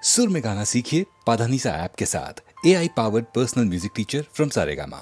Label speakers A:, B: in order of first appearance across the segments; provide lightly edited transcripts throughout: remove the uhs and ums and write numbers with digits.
A: सुर में गाना सीखिए पाधानीसा ऐप के साथ। AI powered personal music teacher from Saregama.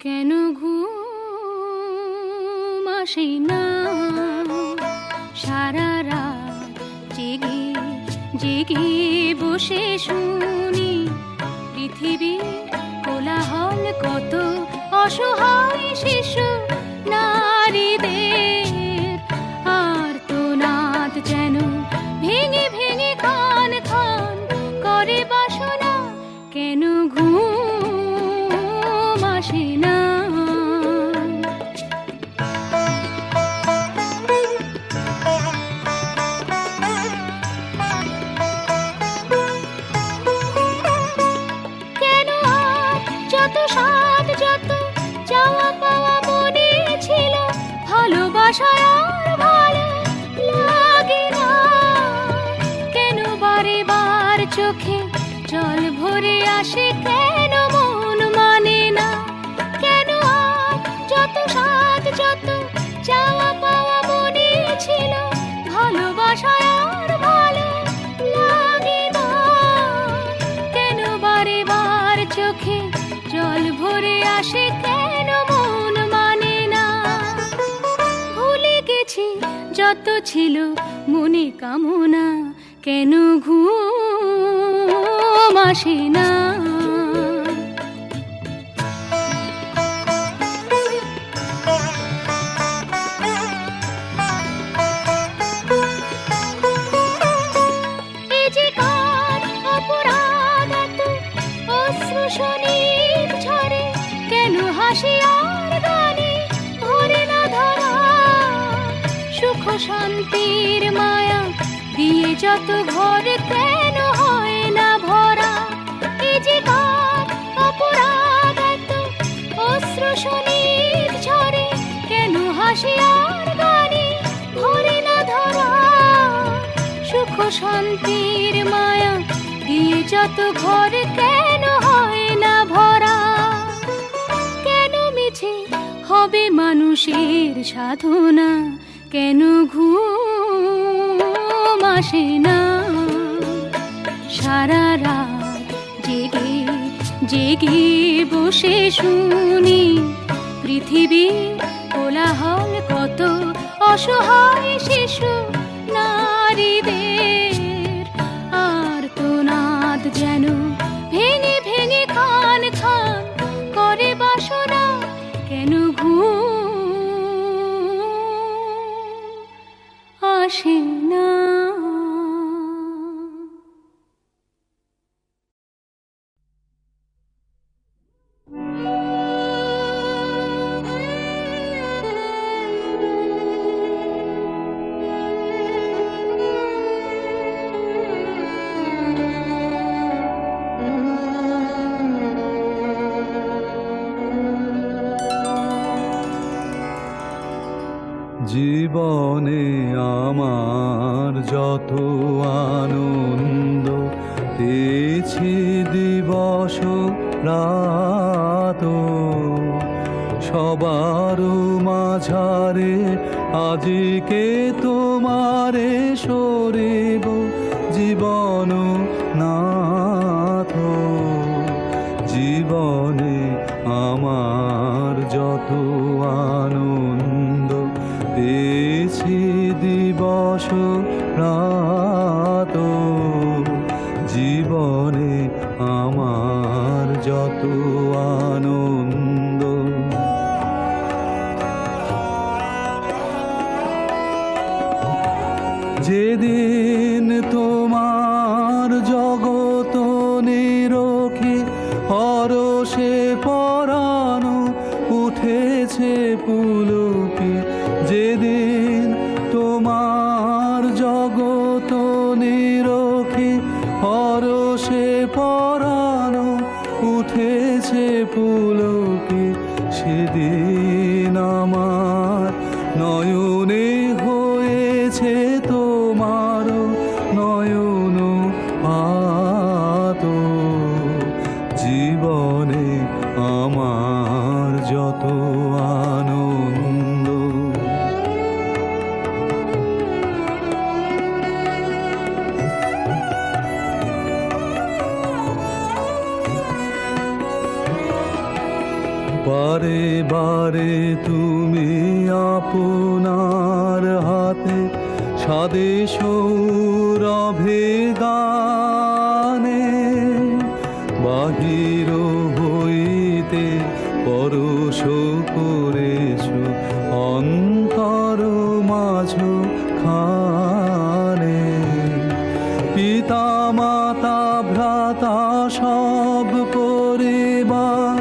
B: কেন ঘুম আসে না সারা রাত জেগে জেগে বসে শুনি পৃথিবীর কোলাহল কত অসহায় শিশু নারীদের আর্তনাদ যেন ভেঙে ভেঙে খান খান করে বাসনা। কেন ঘুম আসে না। কেন আর যত স্বাদ যত চাওয়া পাওয়া মনে ছিল, ভালোবাসায় আর ভালো লাগে না। কেন বারে বার চোখে জল ভরে আসে, কেন মন মানে না। কেন আর যত স্বাদ যত চাওয়া পাওয়া মনে ছিল, ভালোবাসায় আর ভালো লাগে না। কেন বারে বার চোখে জল ভরে আসে, কেন মন মানে না। ভুলে গেছি যত ছিল মনে কামনা, কেন ঘুম আসে না। এ যে কার অপরাধ এত অশ্রু শোণিত ঝরে, কেন হাসি আর গানে ভরে না ধরা। সুখ শান্তির মায়া দিয়ে যত ঘর, কেন হয় না ভরা। এ যে কার অপরাধ এত অশ্রু শোণিত ঝরে, কেন হাসি আর গানে ভরে না ধরা। সুখ শান্তির মায়া দিয়ে যত ঘর, কেন হয় না ভরা। কেন মিছে হবে মানুষের সাধনা, কেন ঘুম আসে না। সারা রাত জেগে জেগে বসে শুনি পৃথিবী কোলাহল, কত অসহায় শিশু নারীদের আর্তনাদ যেন ভেঙে ভেঙে খান খান করে বাসনা, কেন ঘুম আসে না।
C: জীবনে আমার যত আনন্দ পেয়েছি দিবস রাত, সবার মাঝারে আজকে তোমারে সরিব জীবন নাথ। জীবনে আমার যত আনন্দ পেয়েছি দিবস রাত, জীবনে আমার যত আনন্দ। যেদিন তোমার জগত নিরখে হরষে পরানো উঠেছে পুলকে, যেদিন তোমার জগত নিরখে হরষে পরানো উঠেছে পুলকে, সেদিন আমার নয়নে হয়েছে তোমার নয়ন পাত। জীবনে আমার যত আনন্দ, বারে বারে তুমি আপনার হাতে সাদে সৌরভে গানে, বাহির হইতে পরশ করেছ অন্তর মাঝ খানে। পিতা মাতা ভ্রাতা সব পরিবার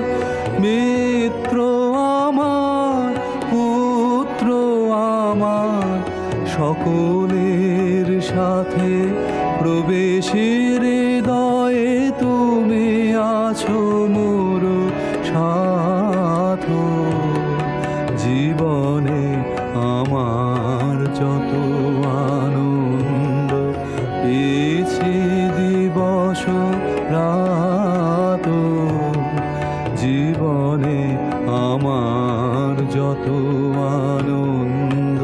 C: জীবনে আমার যত আনন্দ।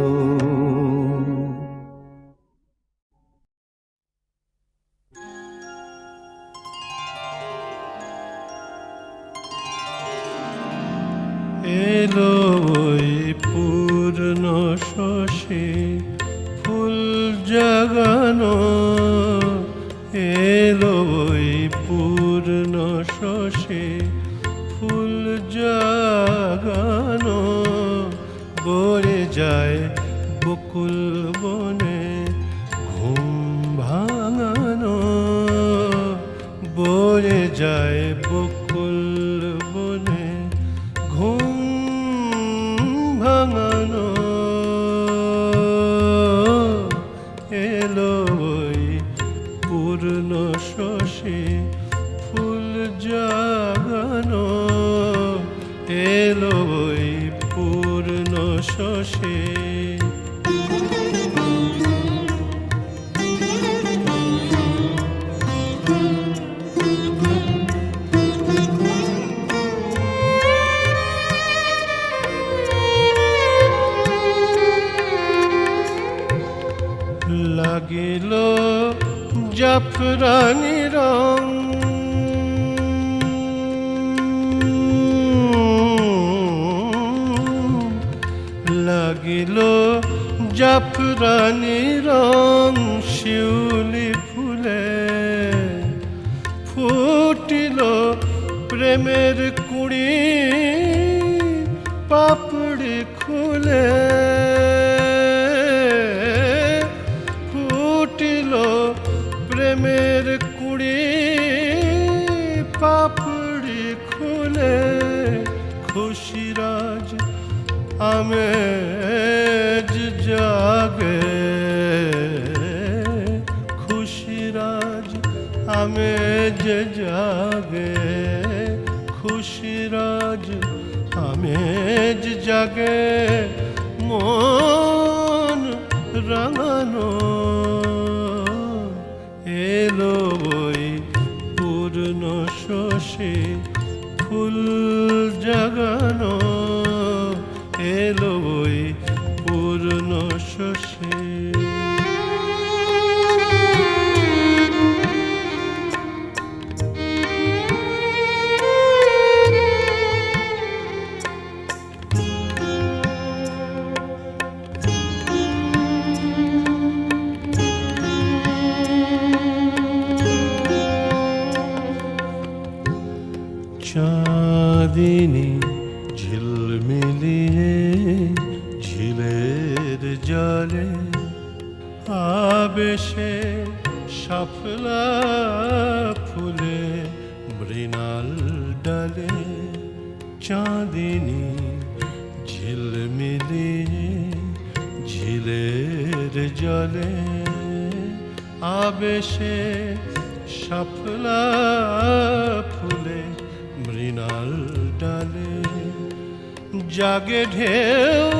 D: এলো ওই পূর্ণ শশী ফুল জাগানো, এলো ওই পূর্ণ শশী ফুল জাগানো, বরে যায় বকুল বনে ঘুম ভাঙানো, বরে যায় বকুল বনে ঘুম ভাঙানো। এলো ওই পূর্ণ শশী ফুল জাগানো, এলো ওই পূর্ণ শশী। লাগিল জাফরানি রং, লাগিল জাফরানি রং শিউলি ফুলে, ফুটিল প্রেমের কুড়ি পাপড়ি খুলে, ফুটিল প্রেমের কুড়ি পাপড়ি খুলে, খুশিরাজ আমেজ জাগে, খুশিরাজ আমেজ জাগে, খুশিরাজ আমেজ জাগে, মন রাঙানো। এলো ওই পূর্ণ শশী ফুল জাগানো, এলো ওই পূর্ণ শশী। চাঁদিনী ঝিলমিলিয়ে ঝিলের জলে আবেশে শাপলা ফুলে মৃণাল ডালে, চাঁদিনী ঝিলমিলিয়ে ঝিলের জলে আবেশে শাপলা ফুলে মৃণাল ডালে, জাগে ঢেউ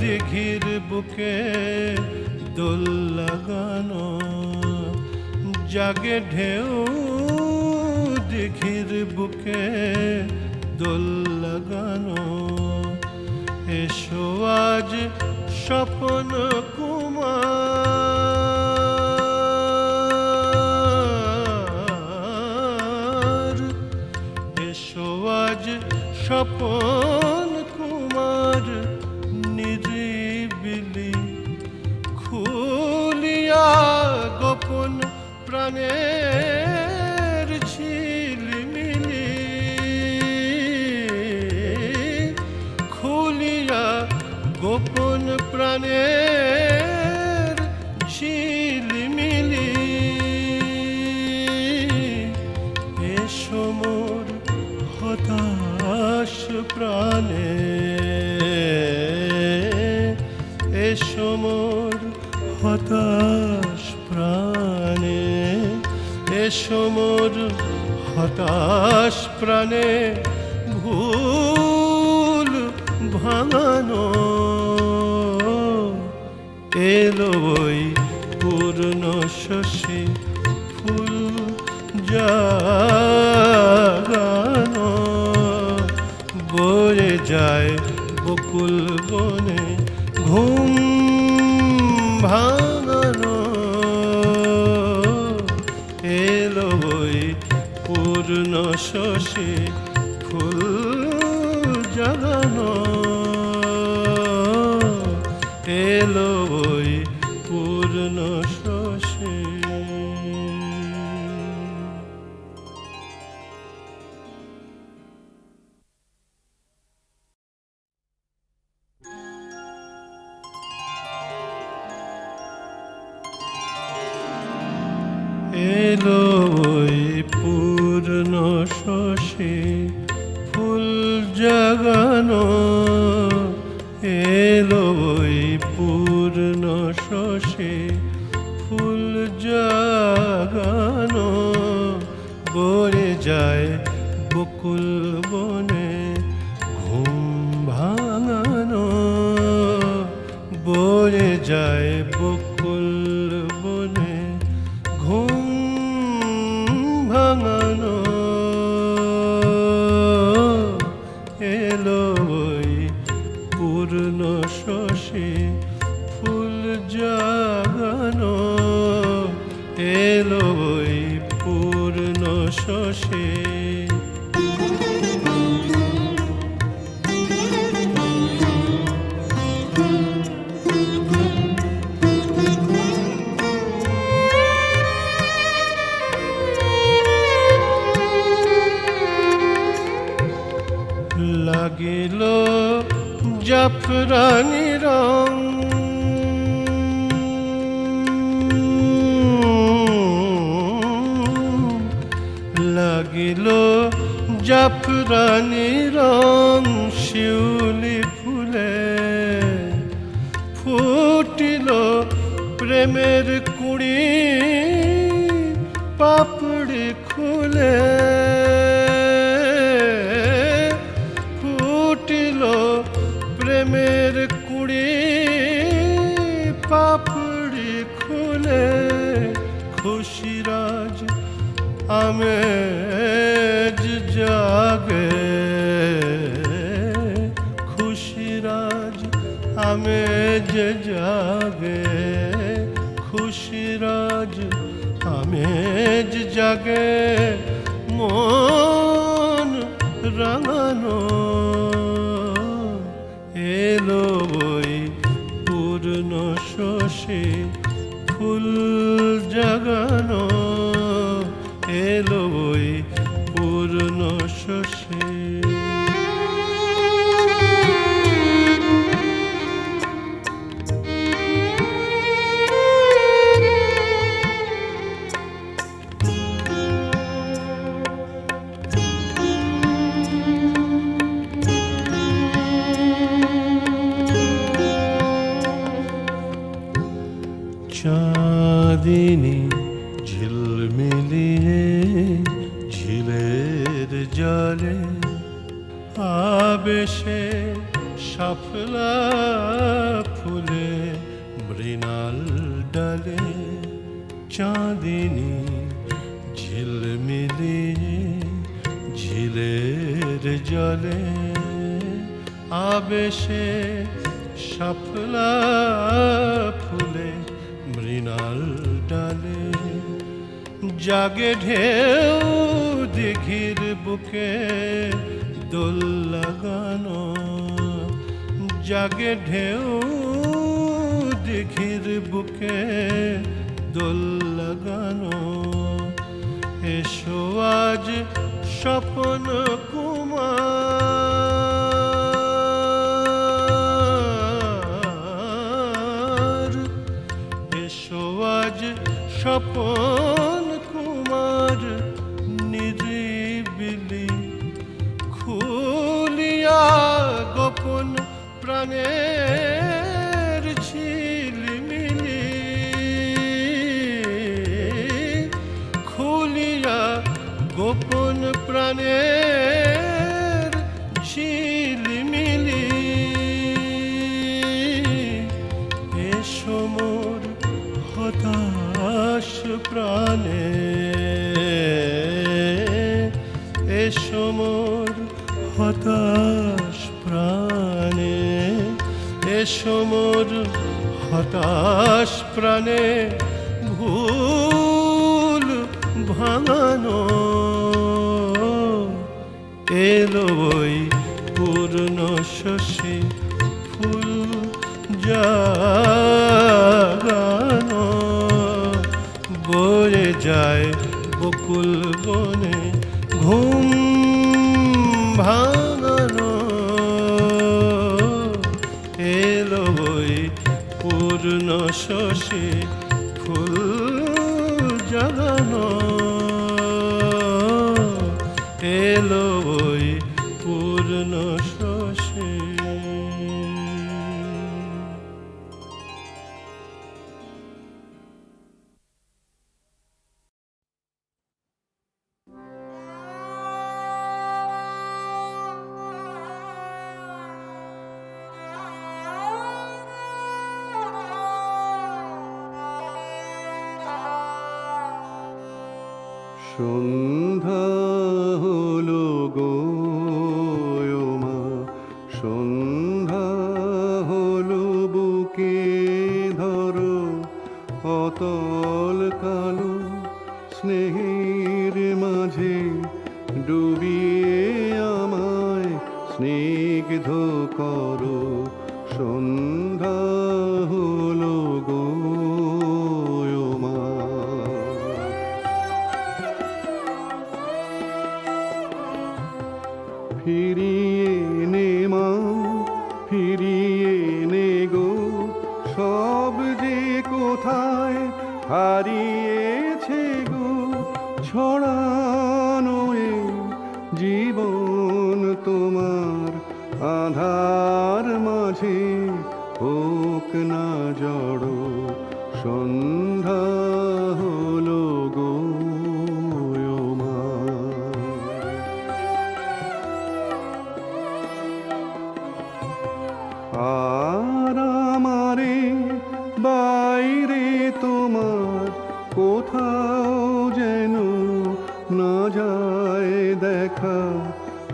D: দিঘির বুকে দোল লাগানো, জাগে ঢেউ দিঘির বুকে দোল লাগানো। এসো আজ স্বপন কুমার, এসো আজ স্বপন কুমার, নিরিবিলি খুলিয়া গোপন প্রাণের ঝিলমিলি, খুলিয়া গোপন প্রাণের ঝিলমিলি। এসো মোর হতাশ প্রাণে, এসো মোর হতাশ প্রাণে, এসো মোর হতাশ প্রাণে, ভুল ভাঙানো। এলো ওই পূর্ণ শশী ফুল জাগানো, যায় বকুল বনে ঘুম ভাঙানো এলো ওই পূর্ণ শশী ফুল জাগানো এলো ওই পূর্ণ শশী এলো ওই পূর্ণ শশী ফুল জাগানো এলো ওই পূর্ণ শশী ফুল জাগানো বয়ে যায় বকুল বনে ঘুম ভাঙানো বয়ে যায় বকুল বনে ঘুম ভাঙানো এলো ওই পূর্ণ শশী ফুল জাগানো এলো ওই পূর্ণ শশী লাগিল জাফরানি রং লাগিল জাফরানি রং শিউলি ফুলে ফুটিল প্রেমের কুড়ি পাপড়ি খুলে ফুটিল প্রেমের কুড়ি পাপড়ি খুলে খুশিরাজ আমেজ জাগে খুশিরাজ আমেজ জাগে খুশিরাজ আমেজ জাগে মন রাঙানো এলো ওই পূর্ণ শশী ফুল জাগানো এলো ওই পূর্ণ শশী চাঁদিনী ঝিলমিলিয়ে ঝিলের জলে আবেশে শাপলা ফুলে মৃণাল ডালে চাঁদিনী ঝিলমিলিয়ে ঝিলের জলে আবেশে শাপলা ফুলে মৃণাল ডালে জাগে ঢেউ দিঘির বুকে দোল লাগানো জাগে ঢেউ দিঘির বুকে দোল লাগানো এসো আজ স্বপন কুমার এসো আজ স্বপন কুমার নিরিবিলি খুলিয়া গোপন প্রাণের ঝিলিমিলি খুলিয়া গোপন প্রাণের ঝিলিমিলি এসো মোর হতাশ প্রাণে এসো মোর হতাশ প্রাণে এসো মোর হতাশ প্রাণে ভুল ভাঙানো এলো ওই পূর্ণ শশী ফুল জাগানো বয়ে যায় বকুল বনে ঘুম ভাঙানো এলো ওই পূর্ণ শশী ফুল জাগানো এলো ওই পূর্ণ শশী
C: সন্ধ্যা হলো গো মা, সন্ধ্যা হলো বুকে ধরো অতল কালো স্নেহের মাঝে ডুবিয়ে আমায় স্নিগ্ধ করো। সন্ধ্যা হলো গো মা, ফিরিয়ে নে মা, ফিরিয়ে নে গো সব যে কোথায় হারিয়েছে গো। ছড়ানো এ জীবন তোমার আধার মাঝে হোক না জড়ো। সন্ধ্যা হলো গো মা, আর আমারে বাইরে তোমার কোথাও যেন না যায় দেখা।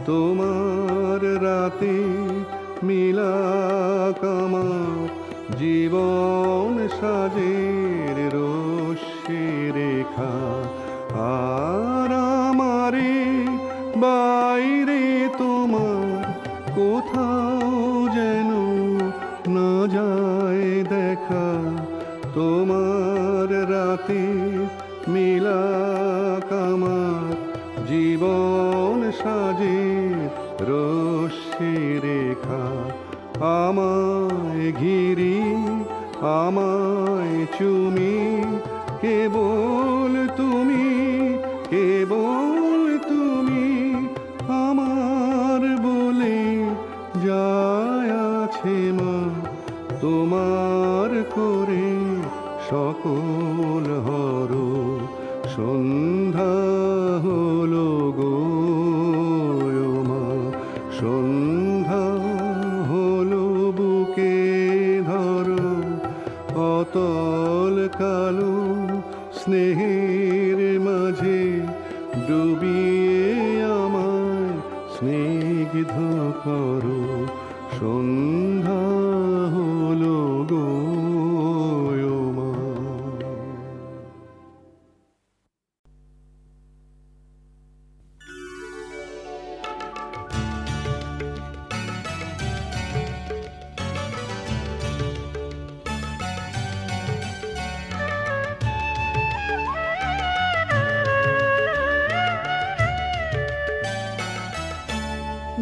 C: তোমার রাতে মিলাক আমার জীবন সাজের রশ্মি রেখা। আর আমারে বাইরে তোমার কোথাও যেন না যায় দেখা। তোমার রাতে মিলাক আমার জীবন সাজে রশ্মি রেখা। আমায় ঘিরি আমায় চুমি কেবল তুমি, কেবল তুমি আমার বলে যায় আছে মা। তোমার করে সকল হর। সন্ধ্যা হলো গো মা, সন্ধ্যা হলো বুকে ধরো অতল কালো স্নেহের মাঝে ডুবিয়ে আমায় স্নিগ্ধ করো। সন্ধ্যা হলো গো মা।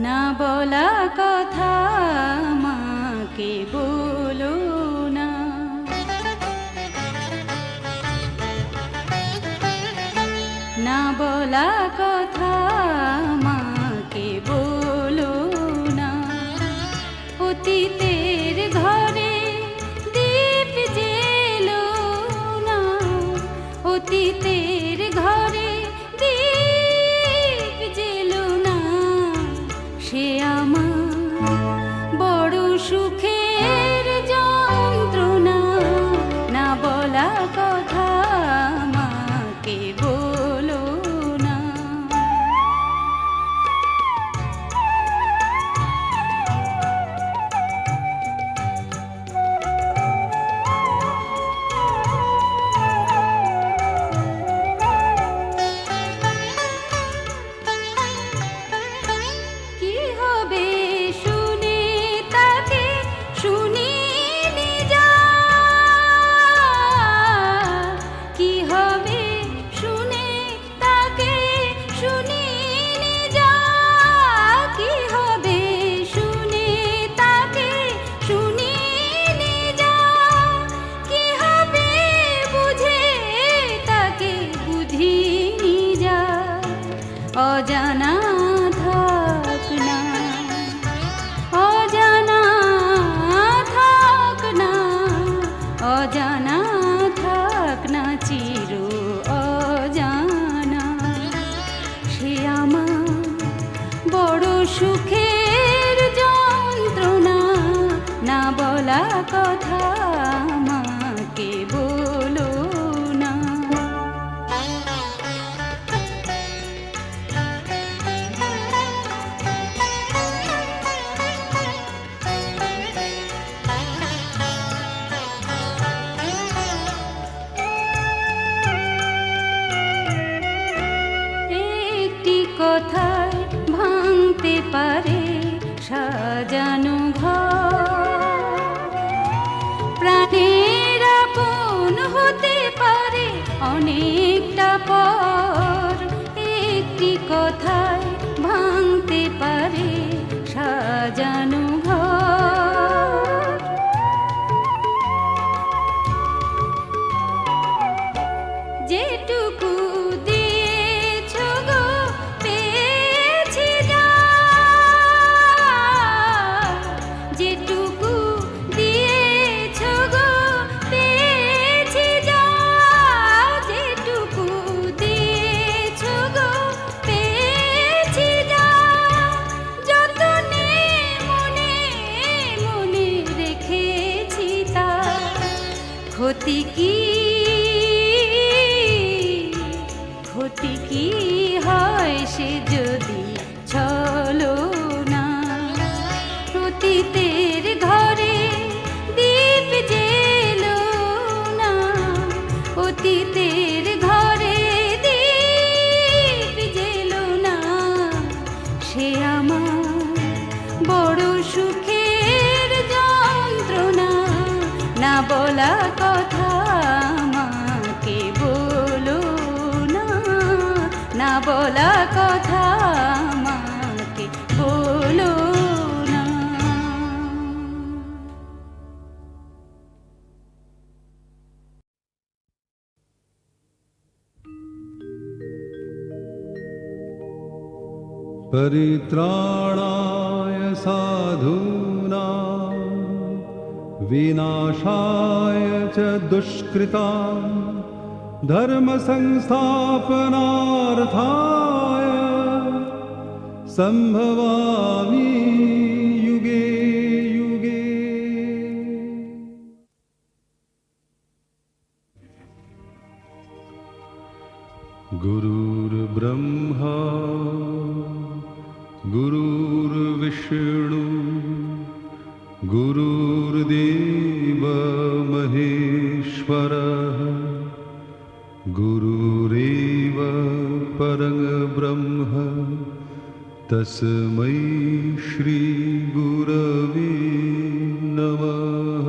B: না বলা কথা মাকে বলো না, না বলা কথা মাকে বলো না। অতীতের ঘরে দীপ জেলো না, অতীতের ঘরে দীপ জেলো না। সে আমার বড় সুখের যন্ত্রণা, না বলা কথা মাকে বলো না। কথা আমাকে বলো না। একটি কথায় ভাঙতে পারে সাজানো ঘর, প্রাণের আপন হতে পারে অনেকটা পর। একটি কথায় ভাঙতে পারে সাজানো ঘর। যেটুকু দিয়েছ গো পেয়েছি যা, যেটুকু দিয়েছ গো পেয়েছি যা, যেটুকু দিয়েছ গো পেয়েছি যা। যতনে মনে মনে রেখেছি তা, ক্ষতি কি ক্ষতি কি হয় সে যদি চলো না। অতীতের ঘরে দীপ জেলো না, অতীতের ঘরে দীপ জেলো না। সে আমার বড় সুখের যন্ত্রণা, না বলা কথা আমাকে বলো না, না বলা কথা আমাকে বলো না।
C: परित्राणाय साधूनां विनाशाय च दुष्कृतां धर्म संस्थापनार्थाय संभवामि युगे युगे। गुरुर्ब्रह्मा गुरुर्विष्णु गुरुर्देव महेश्वरः गुरुरेव परं ब्रह्म तस्मै श्री गुरवे नमः।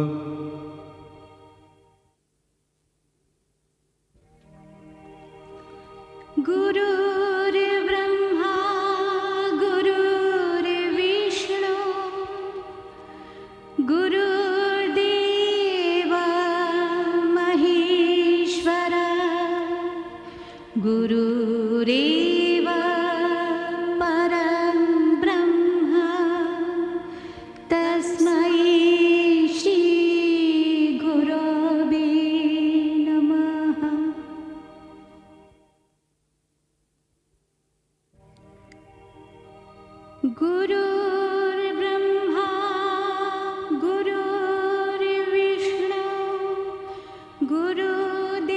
B: गुरुर्ब्रह्मा गुरुर्विष्णु गुरुर्देव महेश्वरः गुरुरेव परं ब्रह्म तस्मै श्री गुरवे नमः। गुरुर्ब्रह्मा गुरुर्विष्णु गुरुदेव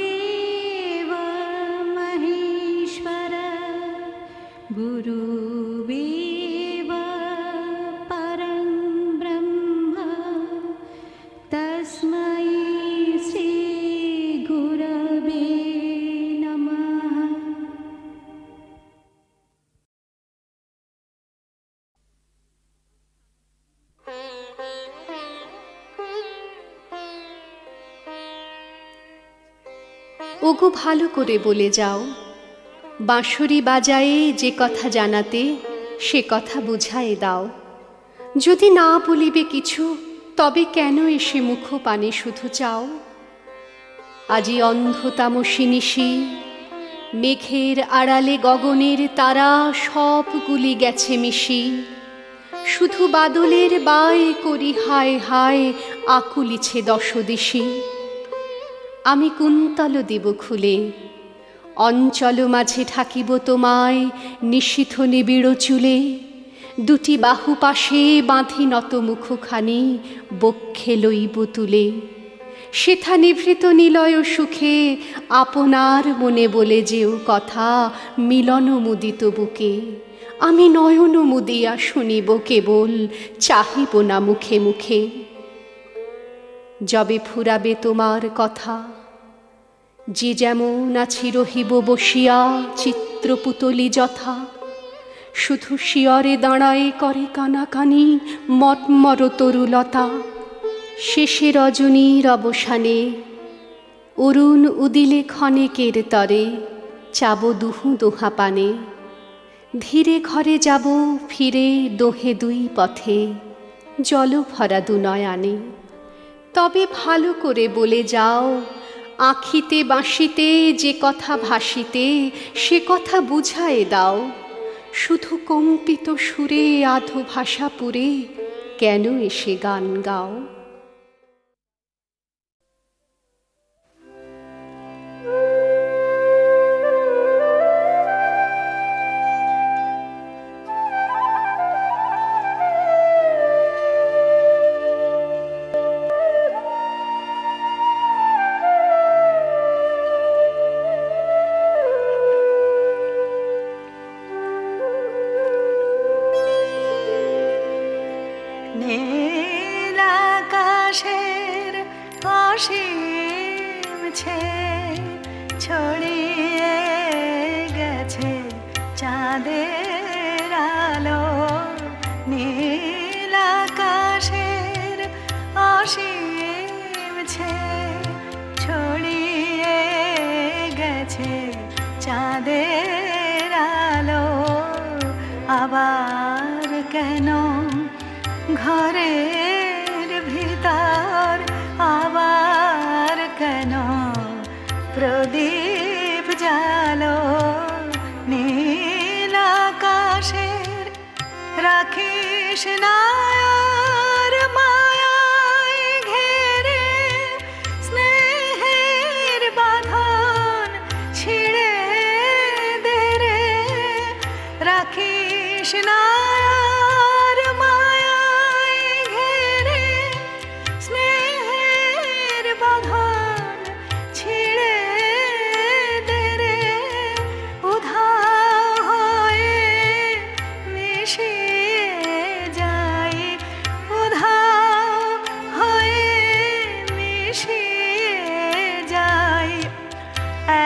B: महेश्वरः गुरुरेव परं ब्रह्म तस्मै श्री गुरवे नमः।
E: ওগো ভালো করে বলে যাও, বাঁশরি বাজায়ে যে কথা জানাতে সে কথা বুঝায়ে দাও। যদি না বলিবে কিছু তবে কেন এসে মুখ পানে শুধু চাও। আজি অন্ধতামসী নিশি, মেঘের আড়ালে গগনের তারা সবগুলি গেছে মিশি। শুধু বাদলের বায় করি হায় হায়, আকুলিছে দশদিশি। আমি কুন্তল দেব খুলে, অঞ্চল মাঝে ঠাকিব তোমায় নিশীথ নিবিড় চুলে। দুটি বাহু পাশে বাঁধি নত মুখখানি বক্ষে লইব তুলে, সেথা নিভৃত নিলয় সুখে আপনার মনে বলে যেও কথা মিলন মুদিত বুকে। আমি নয়ন মুদিয়া শুনিব কেবল, চাহিব না মুখে মুখে। যবে ফুরাবে তোমার কথা, যে যেমন আছি রহিব বসিয়া চিত্রপুতলি যথা, শুধু শিয়রে দাঁড়ায়ে করে কানাকানি মটমর তরুলতা। শেষে রজনীর অবসানে অরুণ উদিলে ক্ষণেকের তরে, চাব দুহু দোহা পানে। ধীরে ঘরে যাব ফিরে দোহে দুই পথে, জল ভরা দু নয়ানে। তবে ভালো করে বলে যাও, আঁখিতে বাঁশিতে যে কথা ভাসিতে সে কথা বুঝায়ে দাও। শুধু কম্পিত সুরে আধো ভাষা পুরে কেন এসে গান গাও।
B: নীল আকাশের অসীম ছেদ ছড়িয়ে গেছে চাঁদের আলো। নীল আকাশের অসীম ছেদ ছড়িয়ে গেছে চাঁদের আলো। আবার কেন ঘরের ভিতর, আবার কেন প্রদীপ জালো। নীল আকাশের রাখিস না আর মায়ায় ঘেরে, স্নেহের বাঁধন ছিঁড়ে দে রে। রাখিস না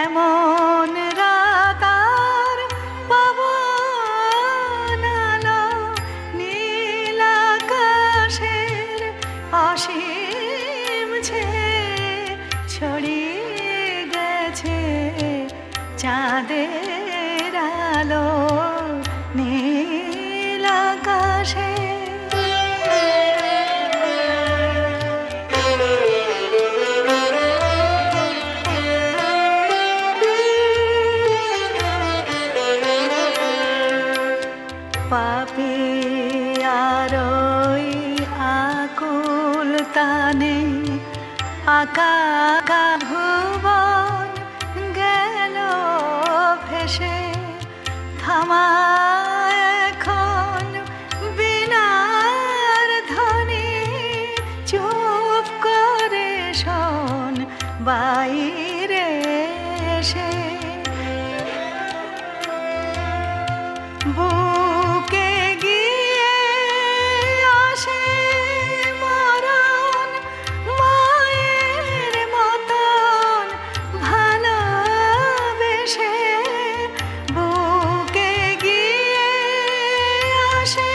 B: এমন রাতার পবন আলো। নীল আকাশের অসীম ছেদ ছড়িয়ে গেছে চাঁদের আলো। নীল আকাশে পাপিয়ারই আকুল তানে আকা ভুবন গেল ভেসে। থামা এখন বিনার ধ্বনি, চুপ করে শোন বাইরে এসে। বুকে গিয়ে আসে মরণ, মায়ের মতন ভালোবেসে। বুকে গিয়ে আসে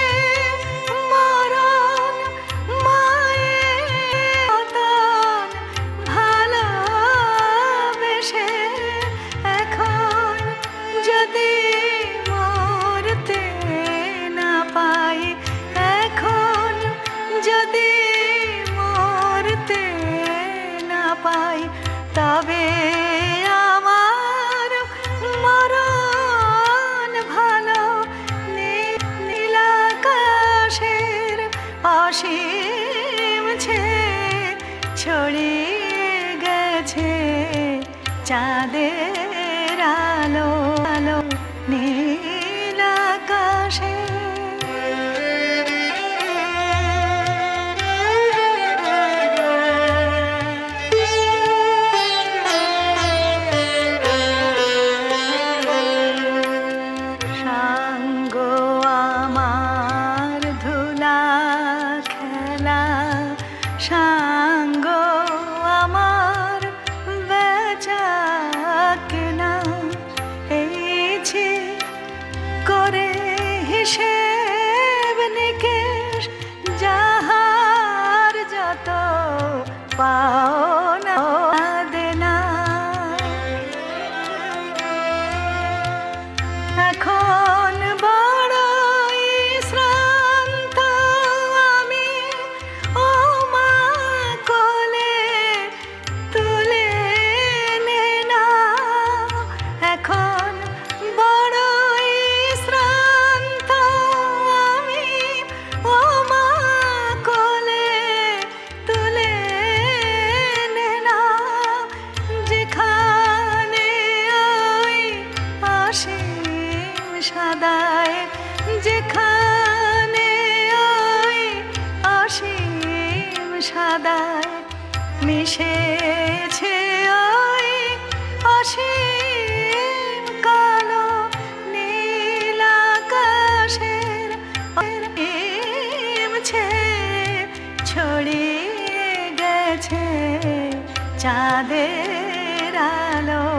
B: মরণ, মায়ের মতন ভালোবেসে। এখন যদি মরতে না পাই, এখন যদি মরতে না পাই, তবে আমার মরণ ভালো। নীল আকাশের অসীম ছেদ ছড়িয়ে গেছে চাঁদের আলো। আলো নীল আকাশে। বেলা সাঙ্গ আমার বেচা কেনা এইছে করে হিসেব নিকেশ যাহার যত পাওনা দেনা এখন বড়ই শ্রান্ত আমি ও মা কোলে তুলে নে না এখন বড়ই শ্রান্ত আমি ও মা কোলে তুলে নে না যেখানে ওই অসীম সাদায় যেখানে ওই অসীম সাদায় মিশেছে ওই অসীম কালো নীল আকাশের ছড়িয়ে গেছে চাঁদের আলো